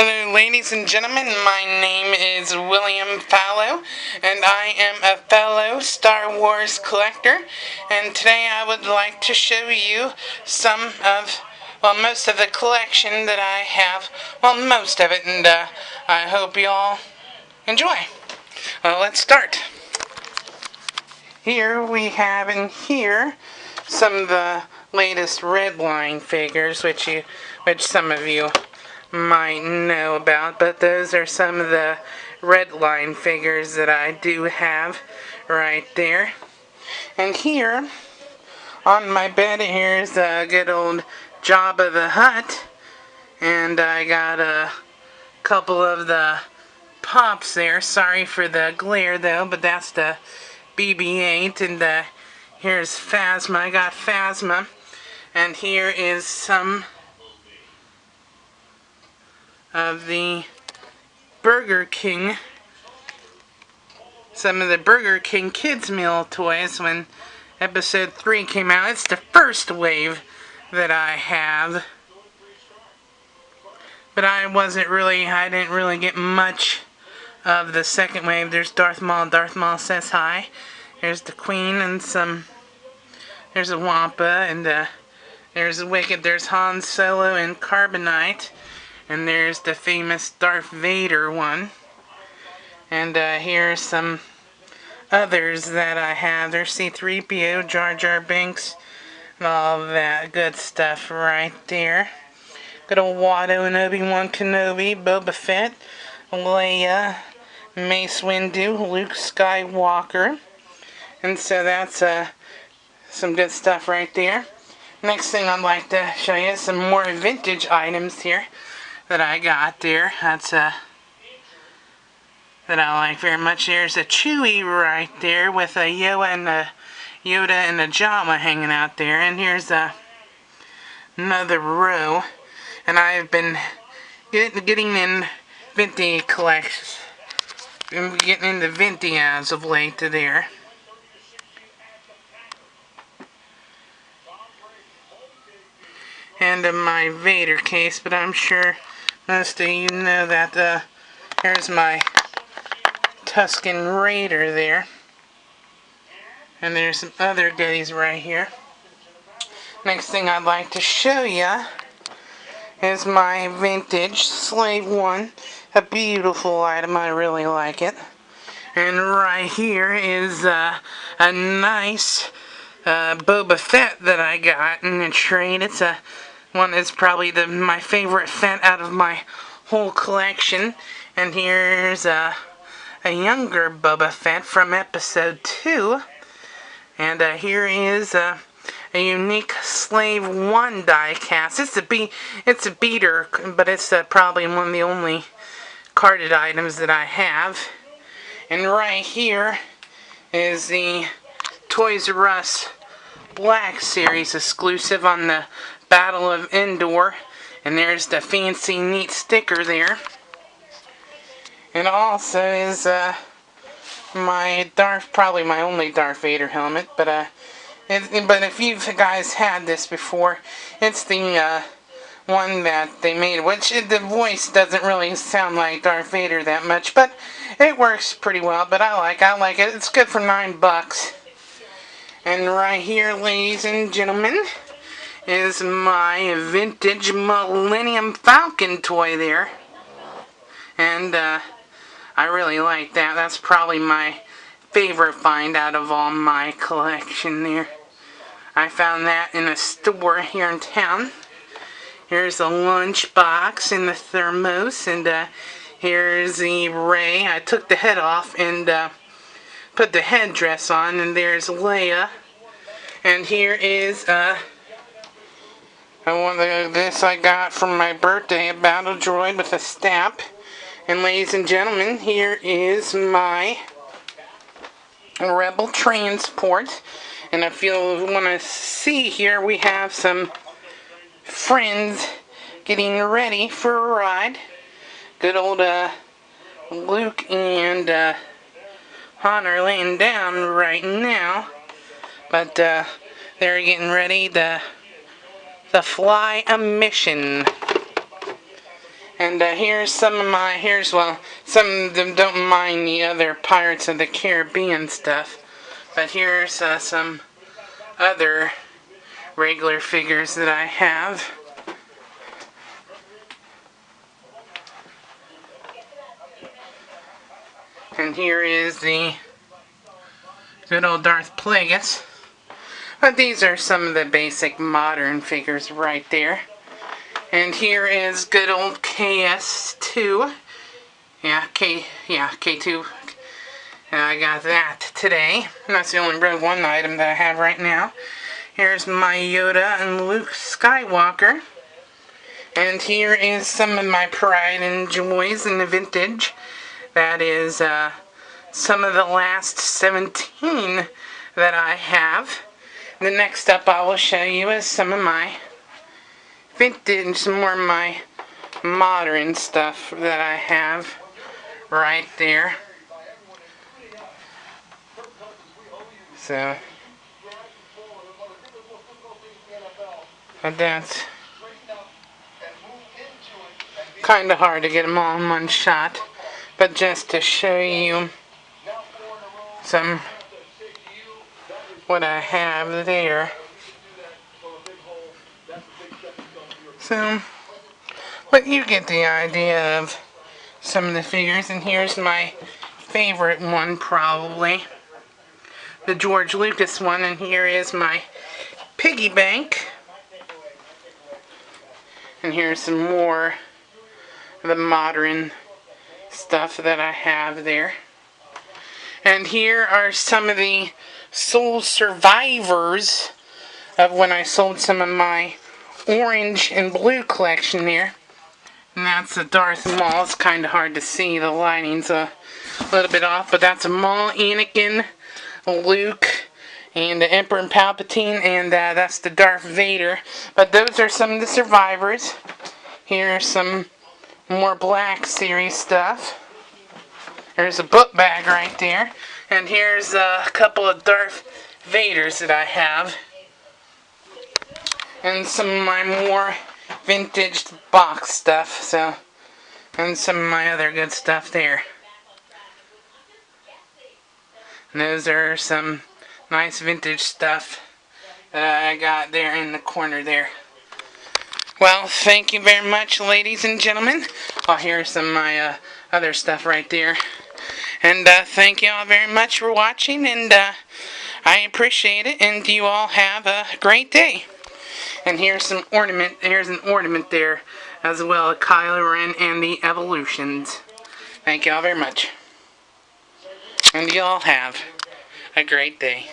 Hello ladies and gentlemen, my name is William Fallow, and I am a fellow Star Wars collector, and today I would like to show you most of the collection that I have, most of it, and I hope you all enjoy. Let's start. Here we have in here some of the latest Redline figures, which some of you might know about, but those are some of the Redline figures that I do have right there. And here on my bed, here's a good old Jabba the Hutt, and I got a couple of the pops there. Sorry for the glare though, but that's the BB-8, and here's Phasma. I got Phasma, and here is some of the Burger King, some of the Burger King Kids Meal toys when episode 3 came out. It's the first wave that I have, but I didn't really get much of the second wave. There's Darth Maul. Darth Maul says hi. There's the Queen and there's a Wampa, and there's a Wicket. There's Han Solo and Carbonite. And there's the famous Darth Vader one. And here's some others that I have. There's C-3PO, Jar Jar Binks, and all that good stuff right there. Good old Watto and Obi-Wan Kenobi, Boba Fett, Leia, Mace Windu, Luke Skywalker. And so that's some good stuff right there. Next thing I'd like to show you is some more vintage items here that I got there. That's that I like very much. There's a Chewie right there with a Yoda and a Jawa hanging out there. And here's another row. And I've been getting in Vinty collections. Been getting into Vinty as of late to there. And my Vader case, but I'm sure most of you know that here's my Tusken Raider there. And there's some other goodies right here. Next thing I'd like to show you is my vintage Slave One. A beautiful item, I really like it. And right here is a nice Boba Fett that I got in a trade. It's a one that's probably my favorite Fett out of my whole collection. And here's a younger Boba Fett from episode 2. And here is a unique Slave 1 die cast. It's a beater, but it's probably one of the only carded items that I have. And right here is the Toys R Us Black Series exclusive on the Battle of Endor, and there's the fancy neat sticker there. And also is probably my only Darth Vader helmet, but if you guys had this before, it's the one that they made, which the voice doesn't really sound like Darth Vader that much, but it works pretty well. But I like it. It's good for $9. And right here, ladies and gentlemen, is my vintage Millennium Falcon toy there. And I really like that. That's probably my favorite find out of all my collection there. I found that in a store here in town. Here's a lunchbox and the thermos, and here's the Rey. I took the head off and put the headdress on, and there's Leia. And here is this I got from my birthday, a battle droid with a stamp. And ladies and gentlemen, here is my Rebel transport. And if you want to see here, we have some friends getting ready for a ride. Good old Luke and Han are laying down right now, but they're getting ready to fly a mission. And here's some of my, well, some of them don't mind the other Pirates of the Caribbean stuff. But here's some other regular figures that I have. And here is the good old Darth Plagueis. But these are some of the basic modern figures right there. And here is good old KS2. K2. And I got that today. And that's the only Rogue One item that I have right now. Here's my Yoda and Luke Skywalker. And here is some of my pride and joys in the vintage. That is some of the last 17 that I have. The next up I will show you is some of my vintage, some more of my modern stuff that I have right there. So, but that's kind of hard to get them all in one shot. But just to show you some what I have there. So, but you get the idea of some of the figures. And here's my favorite one, probably. The George Lucas one. And here is my piggy bank. And here's some more of the modern stuff that I have there. And here are some of the soul survivors of when I sold some of my orange and blue collection there. And that's a Darth Maul. It's kind of hard to see. The lighting's a little bit off. But that's a Maul, Anakin, Luke, and the Emperor Palpatine. And that's the Darth Vader. But those are some of the survivors. Here's some more Black Series stuff. There's a book bag right there. And here's a couple of Darth Vaders that I have. And some of my more vintage box stuff. So, and some of my other good stuff there. And those are some nice vintage stuff that I got there in the corner there. Well, thank you very much, ladies and gentlemen. Oh, here's some of my other stuff right there. And thank you all very much for watching, and I appreciate it, and you all have a great day. And here's some ornament, here's an ornament there as well, Kylo Ren and the Evolutions. Thank you all very much. And you all have a great day.